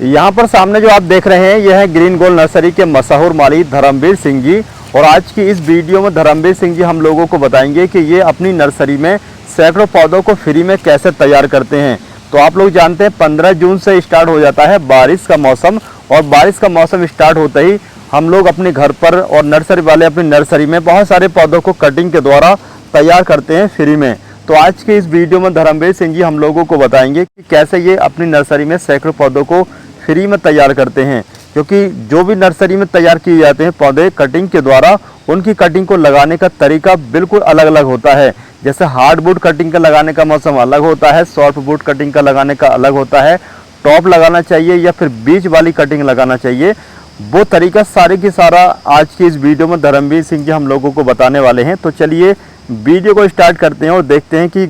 यहाँ पर सामने जो आप देख रहे हैं यह है ग्रीन गोल्ड नर्सरी के मशहूर मालिक धर्मवीर सिंह जी। और आज की इस वीडियो में धर्मवीर सिंह जी हम लोगों को बताएंगे कि ये अपनी नर्सरी में सैकड़ों पौधों को फ्री में कैसे तैयार करते हैं। तो आप लोग जानते हैं 15 जून से स्टार्ट हो जाता है बारिश का मौसम, और बारिश का मौसम स्टार्ट होते ही हम लोग अपने घर पर और नर्सरी वाले अपनी नर्सरी में बहुत सारे पौधों को कटिंग के द्वारा तैयार करते हैं फ्री में। तो आज के इस वीडियो में धर्मवीर सिंह जी हम लोगों को बताएंगे कि कैसे ये अपनी नर्सरी में सैकड़ों पौधों को फ्री में तैयार करते हैं, क्योंकि जो भी नर्सरी में तैयार किए जाते हैं पौधे कटिंग के द्वारा, उनकी कटिंग को लगाने का तरीका बिल्कुल अलग अलग होता है। जैसे हार्डवुड कटिंग का लगाने का मौसम अलग होता है, सॉफ्टवुड कटिंग का लगाने का अलग होता है, टॉप लगाना चाहिए या फिर बीच वाली कटिंग लगाना चाहिए, वो तरीका सारे की सारा आज की इस वीडियो में धर्मवीर सिंह जी हम लोगों को बताने वाले हैं। तो चलिए वीडियो को स्टार्ट करते हैं और देखते हैं कि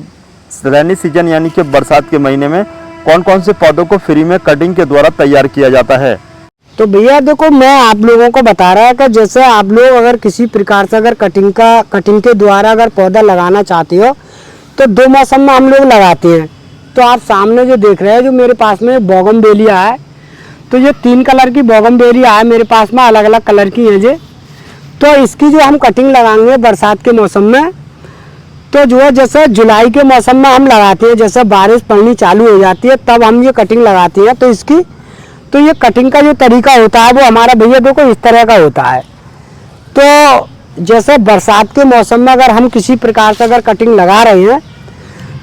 रैनी सीजन यानी कि बरसात के महीने में कौन कौन से पौधों को फ्री में कटिंग के द्वारा तैयार किया जाता है। तो भैया देखो, मैं आप लोगों को बता रहा है कि जैसे आप लोग अगर किसी प्रकार से अगर कटिंग के द्वारा अगर पौधा लगाना चाहते हो तो दो मौसम में हम लोग लगाते हैं। तो आप सामने जो देख रहे हैं, जो मेरे पास में बोगनवेलिया है, तो ये 3 कलर की बोगनवेलिया है मेरे पास में, अलग अलग कलर की है ये। तो इसकी जो हम कटिंग लगाएंगे बरसात के मौसम में, तो जो है जैसे जुलाई के मौसम में हम लगाते हैं, जैसे बारिश पड़नी चालू हो जाती है तब हम ये कटिंग लगाते हैं। तो इसकी तो ये कटिंग का जो तरीका होता है वो हमारा भैया देखो इस तरह का होता है। तो जैसे बरसात के मौसम में अगर हम किसी प्रकार से अगर कटिंग लगा रहे हैं,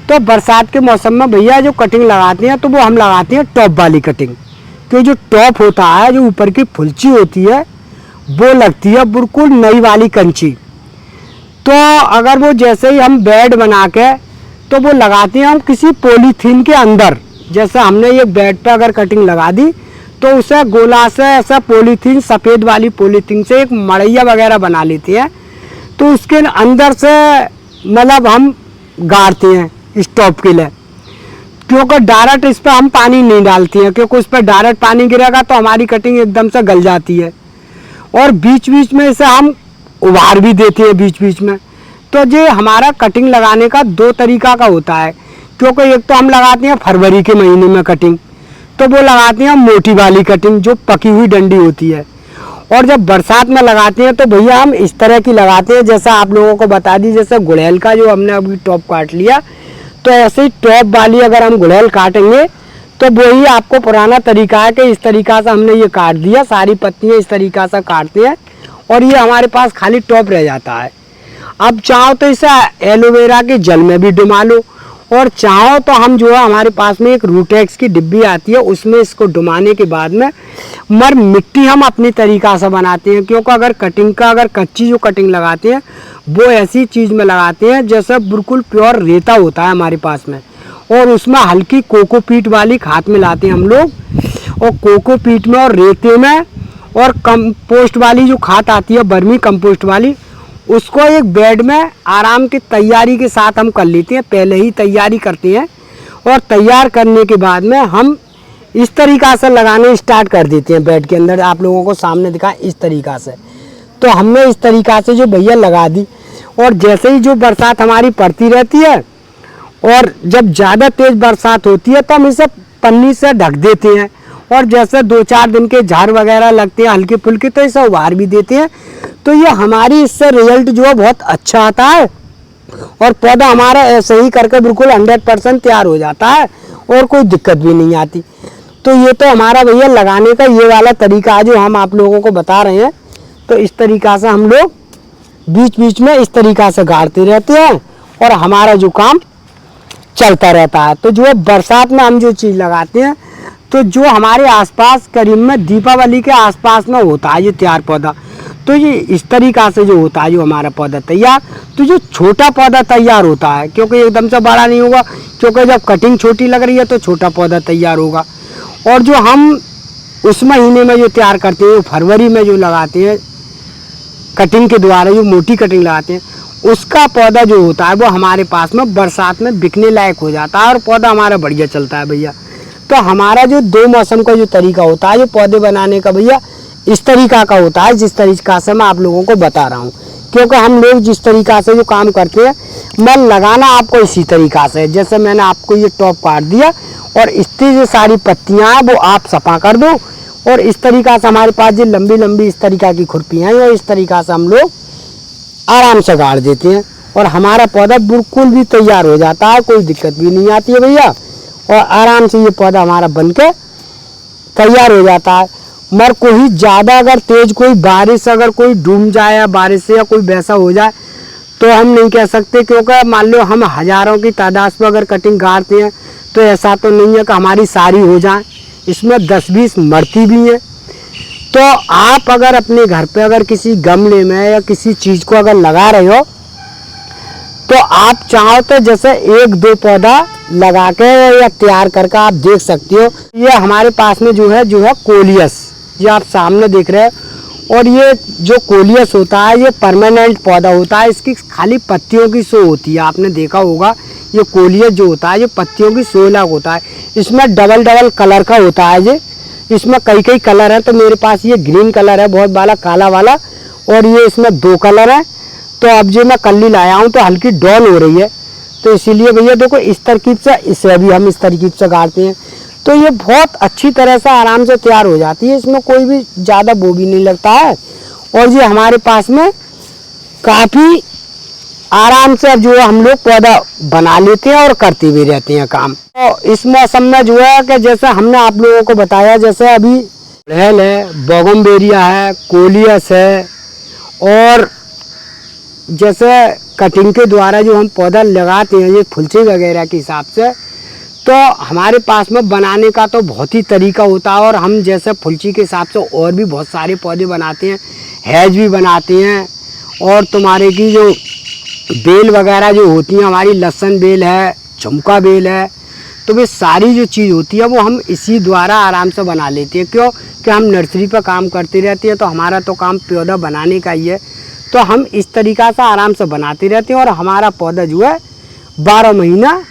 तो बरसात के मौसम में भैया जो कटिंग लगाते हैं तो वो हम लगाते हैं टॉप वाली कटिंग। तो जो टॉप होता है, जो ऊपर की फुलची होती है, वो लगती है बिल्कुल नई वाली कंची। तो अगर वो जैसे ही हम बेड बना के तो वो लगाते हैं हम किसी पॉलीथीन के अंदर। जैसे हमने ये बेड पे अगर कटिंग लगा दी तो उसे गोला से ऐसा पॉलीथीन, सफ़ेद वाली पॉलीथीन से एक मड़ैया वगैरह बना लेते हैं। तो उसके अंदर से मतलब हम गाड़ते हैं स्टॉप के लिए, क्योंकि डायरेक्ट इस पर हम पानी नहीं डालते हैं, क्योंकि उस पर डायरेक्ट पानी गिरेगा तो हमारी कटिंग एकदम से गल जाती है। और बीच बीच में इसे हम उभार भी देते हैं बीच बीच में। तो ये हमारा कटिंग लगाने का 2 तरीका का होता है, क्योंकि एक तो हम लगाते हैं फरवरी के महीने में कटिंग, तो वो लगाते हैं मोटी वाली कटिंग जो पकी हुई डंडी होती है। और जब बरसात में लगाते हैं तो भैया हम इस तरह की लगाते हैं, जैसा आप लोगों को बता दी, जैसे गुड़हल का जो हमने अभी टॉप काट लिया, तो ऐसे ही टॉप वाली अगर हम गुड़हल काटेंगे तो वही आपको पुराना तरीका है कि इस तरीका से हमने ये काट दिया, सारी पत्तियाँ इस तरीका से काटते हैं और ये हमारे पास खाली टॉप रह जाता है। अब चाहो तो इसे एलोवेरा के जल में भी डुबा लो, और चाहो तो हम जो है हमारे पास में एक रूटेक्स की डिब्बी आती है, उसमें इसको डुबाने के बाद में मर मिट्टी हम अपनी तरीका से बनाते हैं। क्योंकि अगर कटिंग का अगर कच्ची जो कटिंग लगाते हैं वो ऐसी चीज़ में लगाते हैं जैसे बिल्कुल प्योर रेता होता है हमारे पास में, और उसमें हल्की कोकोपीट वाली खाद मिलाते हैं हम लोग। और कोकोपीट में और रेते में और कंपोस्ट वाली जो खाद आती है, बर्मी कंपोस्ट वाली, उसको एक बेड में आराम की तैयारी के साथ हम कर लेते हैं, पहले ही तैयारी करते हैं। और तैयार करने के बाद में हम इस तरीक़ा से लगाने स्टार्ट कर देते हैं बेड के अंदर। आप लोगों को सामने दिखा इस तरीक़ा से। तो हमने इस तरीक़ा से जो भैया लगा दी, और जैसे ही जो बरसात हमारी पड़ती रहती है और जब ज़्यादा तेज़ बरसात होती है तो हम इसे पन्नी से ढक देते हैं। और जैसे 2-4 दिन के झाड़ वगैरह लगते हैं हल्के फुल्के, तो इसे उभार भी देते हैं। तो ये हमारी इससे रिजल्ट जो है बहुत अच्छा आता है, और पौधा हमारा ऐसे ही करके बिल्कुल 100% तैयार हो जाता है और कोई दिक्कत भी नहीं आती। तो ये तो हमारा भैया लगाने का ये वाला तरीका है जो हम आप लोगों को बता रहे हैं। तो इस तरीक़ा से हम लोग बीच बीच में इस तरीक़ा से गाड़ते रहते हैं और हमारा जो काम चलता रहता है। तो जो है बरसात में हम जो चीज़ लगाते हैं, तो जो हमारे आसपास करीब में दीपावली के आसपास में होता है ये तैयार पौधा, तो ये इस तरीक़ा से जो होता है जो हमारा पौधा तैयार। तो जो छोटा पौधा तैयार होता है, क्योंकि एकदम से बड़ा नहीं होगा, क्योंकि जब कटिंग छोटी लग रही है तो छोटा पौधा तैयार होगा। और जो हम उस महीने में जो तैयार करते हैं, फरवरी में जो लगाते हैं कटिंग के द्वारा, जो मोटी कटिंग लगाते हैं, उसका पौधा जो होता है वो हमारे पास में बरसात में बिकने लायक हो जाता है और पौधा हमारा बढ़िया चलता है भैया। तो हमारा जो 2 मौसम का जो तरीका होता है जो पौधे बनाने का भैया, इस तरीका का होता है जिस तरीका से मैं आप लोगों को बता रहा हूँ। क्योंकि हम लोग जिस तरीका से जो काम करते हैं, मल लगाना आपको इसी तरीका से, जैसे मैंने आपको ये टॉप काट दिया और इसकी जो सारी पत्तियां हैं वो आप सफा कर दो। और इस तरीका से हमारे पास जो लंबी लंबी इस तरीका की खुरपियाँ हैं और इस तरीका से हम लोग आराम से गाड़ देते हैं और हमारा पौधा बिल्कुल भी तैयार हो जाता है, कोई दिक्कत भी नहीं आती है भैया। और आराम से ये पौधा हमारा बन के तैयार हो जाता है। मगर कोई ज़्यादा अगर तेज कोई बारिश अगर कोई डूब जाए या बारिश से या कोई वैसा हो जाए तो हम नहीं कह सकते, क्योंकि मान लो हम हज़ारों की तादाद में अगर कटिंग गाड़ते हैं तो ऐसा तो नहीं है कि हमारी सारी हो जाए, इसमें 10-20 मरती भी हैं। तो आप अगर अपने घर पे अगर किसी गमले में या किसी चीज़ को अगर लगा रहे हो तो आप चाहो तो जैसे 1-2 पौधा लगा के या तैयार करके आप देख सकते हो। ये हमारे पास में जो है कोलियस, ये आप सामने देख रहे हैं। और ये जो कोलियस होता है ये परमानेंट पौधा होता है, इसकी खाली पत्तियों की शो होती है। आपने देखा होगा ये कोलियस जो होता है ये पत्तियों की शो लग होता है। इसमें डबल कलर का होता है, ये इसमें कई कलर हैं। तो मेरे पास ये ग्रीन कलर है बहुत वाला, काला वाला, और ये इसमें 2 कलर हैं। तो अब जो मैं कल्ली लाया हूँ तो हल्की डॉन हो रही है, तो इसीलिए भैया देखो इस तरकीब से इसे भी हम इस तरकीब से गाड़ते हैं तो ये बहुत अच्छी तरह से आराम से तैयार हो जाती है। इसमें कोई भी ज़्यादा वो भी नहीं लगता है और ये हमारे पास में काफ़ी आराम से जो हम लोग पौधा बना लेते हैं और करते भी रहते हैं काम। तो इस मौसम में जो है कि जैसे हमने आप लोगों को बताया, जैसे अभी गुड़हल है, बोगनवेलिया है, कोलियस है, और जैसे कटिंग के द्वारा जो हम पौधा लगाते हैं ये फुलची वगैरह के हिसाब से, तो हमारे पास में बनाने का तो बहुत ही तरीका होता है। और हम जैसे फुलची के हिसाब से और भी बहुत सारे पौधे बनाते हैं, हैज भी बनाते हैं। और तुम्हारे की जो बेल वगैरह जो होती हैं, हमारी लहसुन बेल है, झुमका बेल है, तो वे सारी जो चीज़ होती है वो हम इसी द्वारा आराम से बना लेते हैं। क्यों कि हम नर्सरी पर काम करते रहते हैं तो हमारा तो काम पौधा बनाने का ही है। तो हम इस तरीक़ा से आराम से बनाते रहते हैं और हमारा पौधा जो है 12 महीना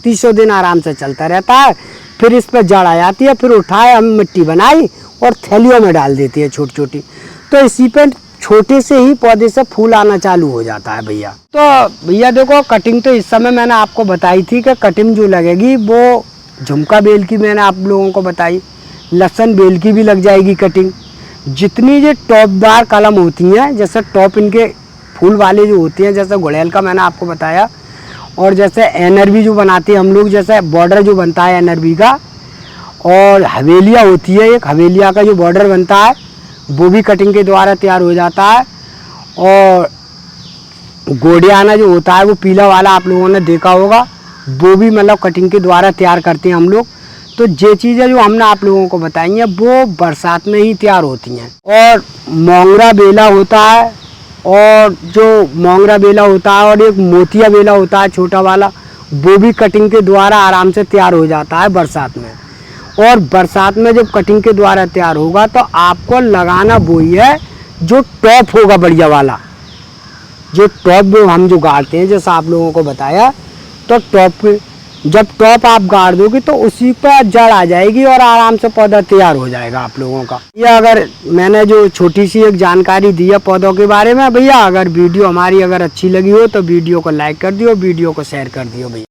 300 दिन आराम से चलता रहता है। फिर इस पर जड़ आ जाती है, फिर उठाए हम मिट्टी बनाई और थैलियों में डाल देती है छोटी छोटी, तो इसी पे छोटे से ही पौधे से फूल आना चालू हो जाता है भैया। तो भैया देखो कटिंग तो इस समय मैंने आपको बताई थी कि कटिंग जो लगेगी वो झुमका बेल की मैंने आप लोगों को बताई, लहसुन बेल की भी लग जाएगी कटिंग। जितनी ये टॉपदार कलम होती हैं, जैसे टॉप इनके फूल वाले जो होते हैं, जैसे गुड़हल का मैंने आपको बताया, और जैसे एनरबी जो बनाते हैं हम लोग, जैसे बॉर्डर जो बनता है एनरबी का, और हवेलिया होती है एक, हवेलिया का जो बॉर्डर बनता है वो भी कटिंग के द्वारा तैयार हो जाता है। और गोडियाना जो होता है वो पीला वाला आप लोगों ने देखा होगा, वो भी मतलब कटिंग के द्वारा तैयार करते हैं हम लोग। तो ये चीज़ें जो हमने आप लोगों को बताई हैं वो बरसात में ही तैयार होती हैं। और मोंगरा बेला होता है, और जो मोंगरा बेला होता है, और एक मोतिया बेला होता है छोटा वाला, वो भी कटिंग के द्वारा आराम से तैयार हो जाता है बरसात में। और बरसात में जब कटिंग के द्वारा तैयार होगा तो आपको लगाना वही है जो टॉप होगा बढ़िया वाला, जो टॉप हम जो गाड़ते हैं जैसा आप लोगों को बताया। तो टॉप जब टॉप आप गाड़ दोगे तो उसी पर जड़ आ जाएगी और आराम से पौधा तैयार हो जाएगा आप लोगों का। ये अगर मैंने जो छोटी सी एक जानकारी दी है पौधों के बारे में भैया, अगर वीडियो हमारी अगर अच्छी लगी हो तो वीडियो को लाइक कर दियो, वीडियो को शेयर कर दियो भैया।